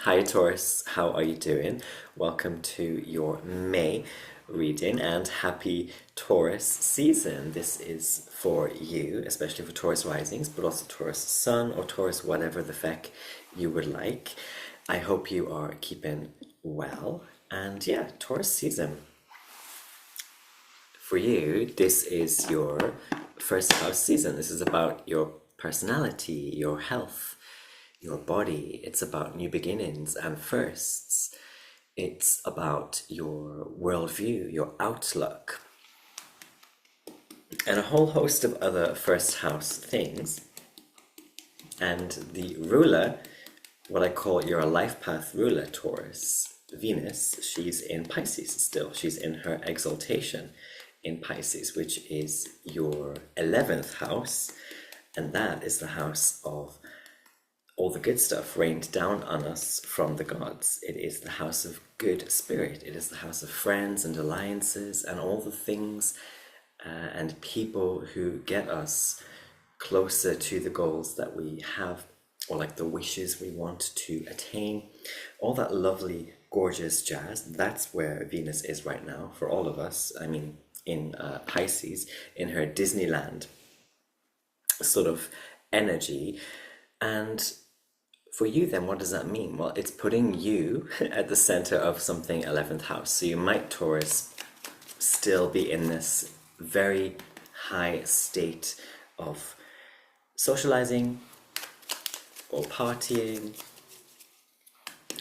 Hi Taurus, how are you doing? Welcome to your May reading and happy Taurus season. This is for you, especially for Taurus risings, but also Taurus sun or Taurus whatever the feck you would like. I hope you are keeping well. And yeah, Taurus season. For you, this is your first house season. This is about your personality, your health, your body. It's about new beginnings and firsts. It's about your worldview, your outlook, and a whole host of other first house things. And the ruler, what I call your life path ruler, Taurus, Venus, she's in Pisces still. She's in her exaltation in Pisces, which is your 11th house. And that is the house of all the good stuff rained down on us from the gods. It is the house of good spirit. It is the house of friends and alliances and all the things and people who get us closer to the goals that we have, or like the wishes we want to attain. All that lovely, gorgeous jazz. That's where Venus is right now for all of us. I mean, in Pisces, in her Disneyland sort of energy. And for you then, what does that mean? Well, it's putting you at the center of something 11th house. So you might, Taurus, still be in this very high state of socializing or partying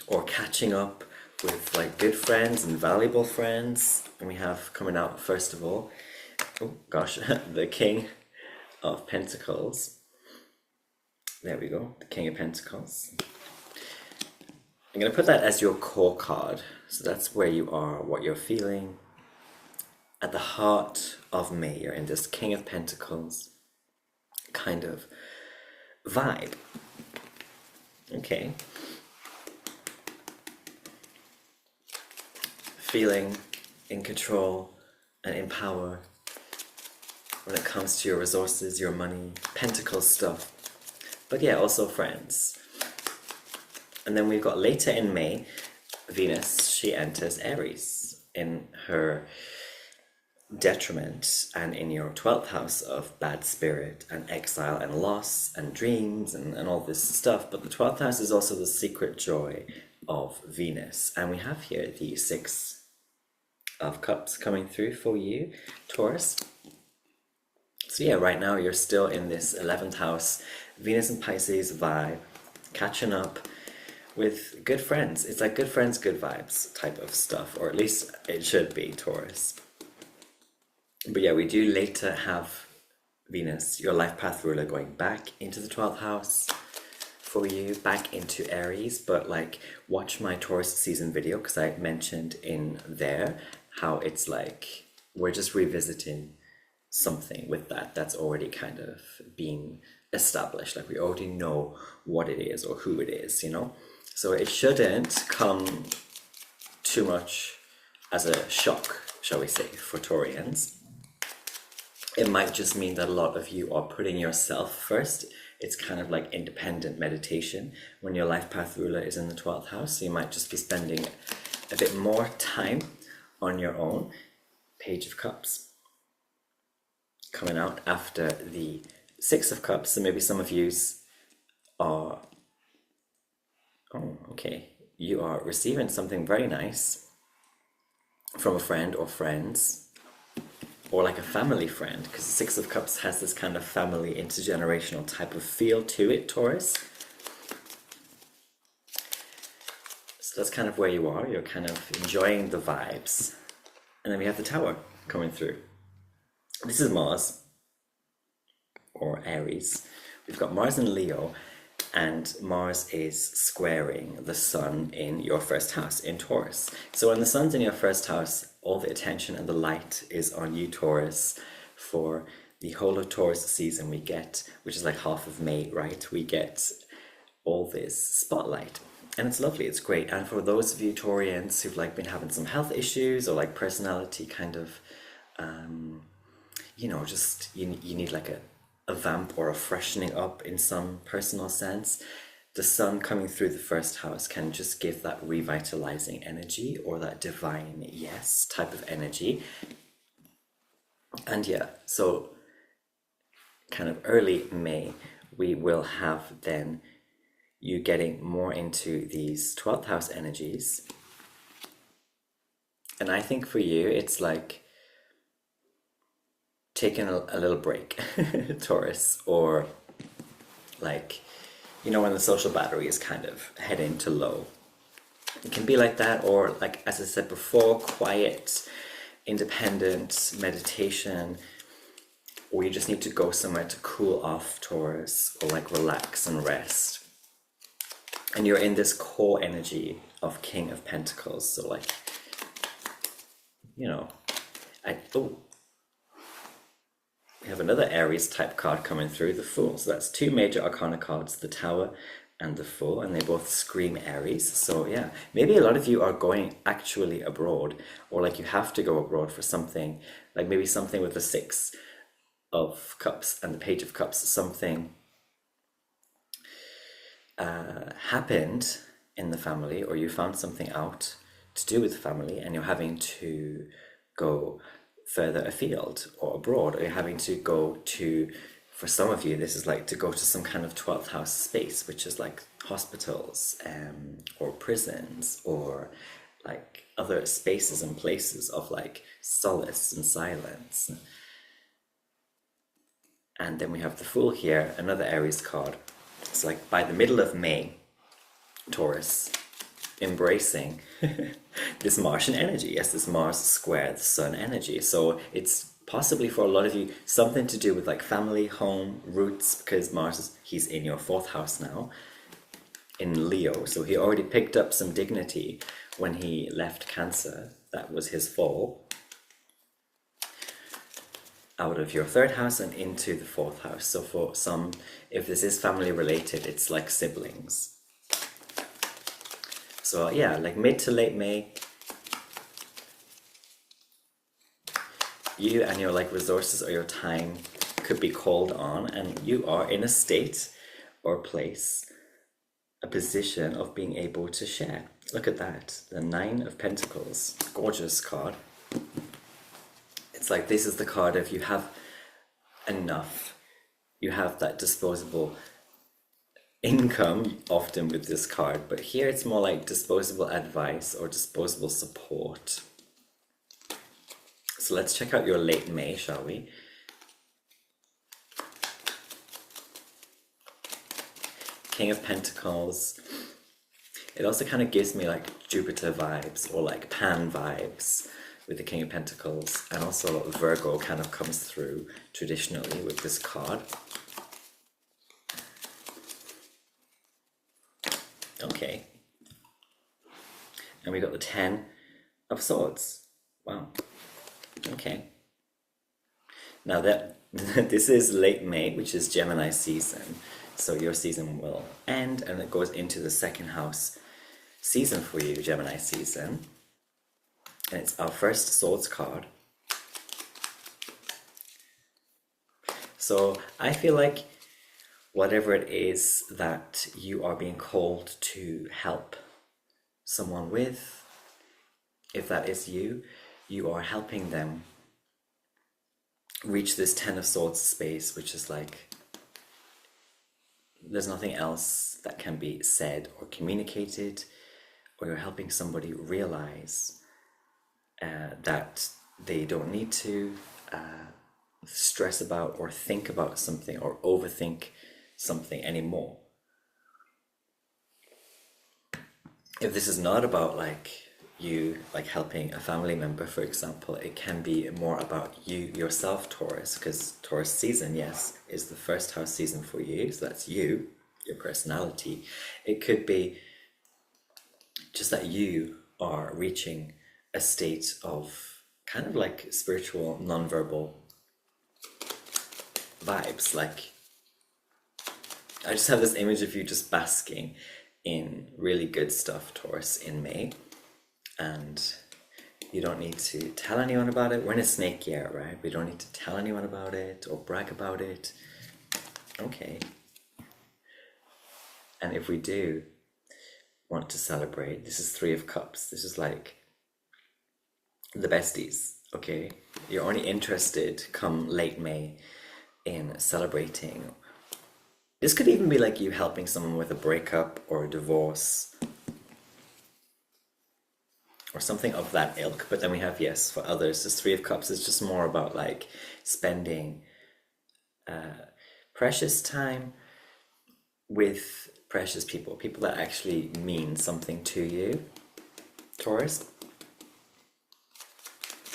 or catching up with like good friends and valuable friends. And we have coming out, first of all, oh gosh, the King of Pentacles. There we go, the King of Pentacles. I'm going to put that as your core card. So that's where you are, what you're feeling. At the heart of May, you're in this King of Pentacles kind of vibe. Okay. Feeling in control and in power when it comes to your resources, your money, Pentacle stuff. But yeah, also friends. And then we've got later in May, Venus, she enters Aries in her detriment and in your 12th house of bad spirit and exile and loss and dreams and all this stuff. But the 12th house is also the secret joy of Venus. And we have here the Six of Cups coming through for you, Taurus. So yeah, right now you're still in this 11th house, Venus and Pisces vibe, catching up with good friends. It's like good friends, good vibes type of stuff, or at least it should be, Taurus. But yeah, we do later have Venus, your life path ruler, going back into the 12th house for you, back into Aries. But like, watch my Taurus season video, because I mentioned in there how it's like we're just revisiting something with that's already kind of being established. Like we already know what it is or who it is, you know? So it shouldn't come too much as a shock, shall we say, for Taurians. It might just mean that a lot of you are putting yourself first. It's kind of like independent meditation when your life path ruler is in the 12th house. So you might just be spending a bit more time on your own. Page of Cups coming out after the Six of Cups. So maybe some of yous are, oh, okay, you are receiving something very nice from a friend or friends, or like a family friend, because the Six of Cups has this kind of family intergenerational type of feel to it, Taurus. So that's kind of where you are. You're kind of enjoying the vibes. And then we have the Tower coming through. This is Mars, or Aries. We've got Mars in Leo, and Mars is squaring the Sun in your first house, in Taurus. So when the Sun's in your first house, all the attention and the light is on you, Taurus. For the whole of Taurus season we get, which is like half of May, right? We get all this spotlight. And it's lovely, it's great. And for those of you Taurians who've like been having some health issues or like personality kind of, you know, just you need like a vamp or a freshening up in some personal sense, the sun coming through the first house can just give that revitalizing energy or that divine yes type of energy. And yeah, so kind of early May, we will have then you getting more into these 12th house energies. And I think for you, it's like taking a little break, Taurus, or like, you know, when the social battery is kind of heading to low. It can be like that, or like, as I said before, quiet, independent meditation, or you just need to go somewhere to cool off, Taurus, or like relax and rest. And you're in this core energy of King of Pentacles, so like, you know, we have another Aries type card coming through, the Fool. So that's two major arcana cards, the Tower and the Fool, and they both scream Aries. So yeah, maybe a lot of you are going actually abroad, or like you have to go abroad for something, like maybe something with the Six of Cups and the Page of Cups, something happened in the family, or you found something out to do with the family and you're having to go further afield or abroad, or you're having to go to, for some of you, this is like to go to some kind of 12th house space, which is like hospitals or prisons, or like other spaces and places of like solace and silence. And then we have the Fool here, another Aries card. It's like by the middle of May, Taurus, embracing this Martian energy. Yes, this Mars square the Sun energy. So it's possibly for a lot of you something to do with like family, home, roots, because Mars he's in your 4th house now, in Leo. So he already picked up some dignity when he left Cancer. That was his fall. Out of your 3rd house and into the 4th house. So for some, if this is family related, it's like siblings. So yeah, like mid to late May, you and your like resources or your time could be called on, and you are in a state or place, a position of being able to share. Look at that, the 9 of Pentacles, gorgeous card. It's like, this is the card if you have enough, you have that disposable income often with this card, but here it's more like disposable advice or disposable support. So let's check out your late May, shall we? King of Pentacles. It also kind of gives me like Jupiter vibes or like Pan vibes with the King of Pentacles, and also Virgo kind of comes through traditionally with this card. Okay. And we got the 10 of Swords. Wow. Okay. Now that this is late May, which is Gemini season, so your season will end and it goes into the 2nd house season for you, Gemini season. And it's our first Swords card. So I feel like whatever it is that you are being called to help someone with, if that is you, you are helping them reach this 10 of Swords space, which is like, there's nothing else that can be said or communicated, or you're helping somebody realize that they don't need to stress about or think about something or overthink something anymore. If this is not about like you like helping a family member, for example, it can be more about you yourself, Taurus, because Taurus season, yes, is the 1st house season for you, so that's you, your personality. It could be just that you are reaching a state of kind of like spiritual non-verbal vibes. Like, I just have this image of you just basking in really good stuff, Taurus, in May, and you don't need to tell anyone about it. We're in a snake year, right? We don't need to tell anyone about it or brag about it. Okay. And if we do want to celebrate, this is Three of Cups. This is like the besties, okay? You're only interested come late May in celebrating. This could even be like you helping someone with a breakup or a divorce or something of that ilk. But then we have, yes, for others, this Three of Cups is just more about like spending precious time with precious people, people that actually mean something to you, Taurus.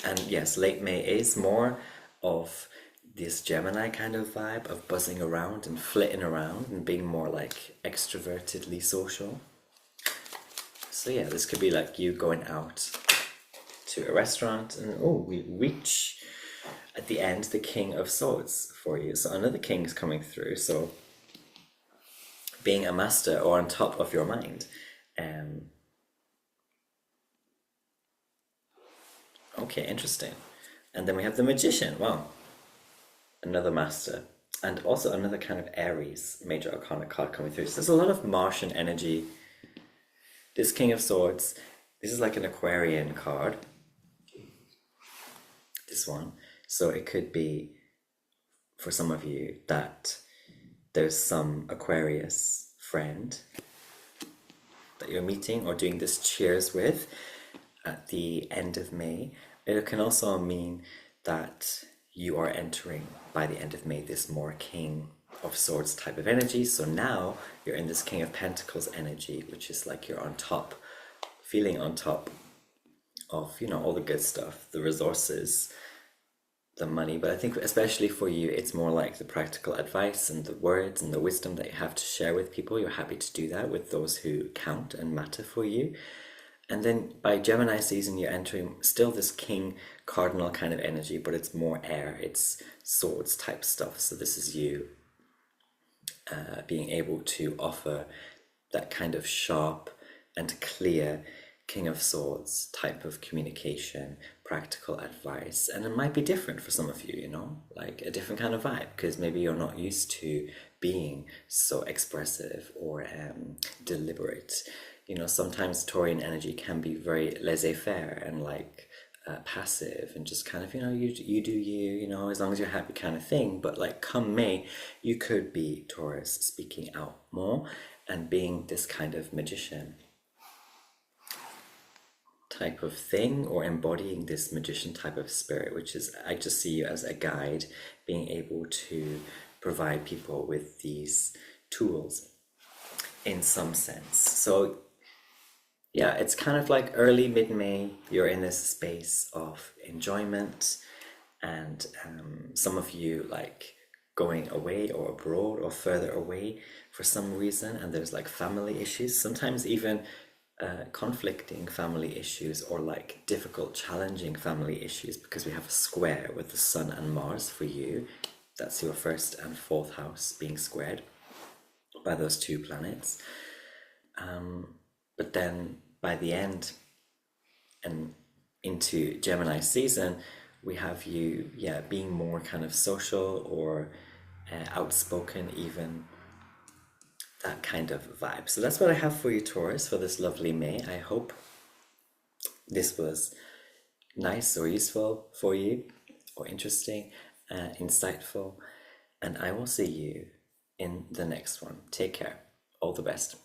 And yes, late May is more of this Gemini kind of vibe of buzzing around and flitting around and being more like extrovertedly social. So yeah, this could be like you going out to a restaurant and we reach at the end the King of Swords for you. So another king is coming through. So being a master or on top of your mind. Okay, interesting. And then we have the Magician. Wow. Another master. And also another kind of Aries major arcana card coming through. So there's a lot of Martian energy. This King of Swords, this is like an Aquarian card. This one. So it could be, for some of you, that there's some Aquarius friend that you're meeting or doing this cheers with at the end of May. It can also mean that you are entering, by the end of May, this more King of Swords type of energy. So now you're in this King of Pentacles energy, which is like you're on top, feeling on top of, you know, all the good stuff, the resources, the money. But I think especially for you, it's more like the practical advice and the words and the wisdom that you have to share with people. You're happy to do that with those who count and matter for you. And then by Gemini season, you're entering still this King Cardinal kind of energy, but it's more air, it's swords type stuff. So this is you being able to offer that kind of sharp and clear King of Swords type of communication, practical advice. And it might be different for some of you, you know, like a different kind of vibe, because maybe you're not used to being so expressive or deliberate. You know, sometimes Taurian energy can be very laissez-faire and like passive and just kind of, you know, you do you, you know, as long as you're happy kind of thing. But like come May, you could be Taurus speaking out more and being this kind of magician type of thing, or embodying this magician type of spirit, which is, I just see you as a guide, being able to provide people with these tools in some sense. So yeah, it's kind of like early mid-May, you're in this space of enjoyment, and some of you like going away or abroad or further away for some reason, and there's like family issues, sometimes even conflicting family issues, or like difficult, challenging family issues, because we have a square with the Sun and Mars for you. That's your first and fourth house being squared by those two planets. But then by the end and into Gemini season, we have you, yeah, being more kind of social or outspoken even, that kind of vibe. So that's what I have for you, Taurus, for this lovely May. I hope this was nice or useful for you, or interesting, insightful, and I will see you in the next one. Take care. All the best.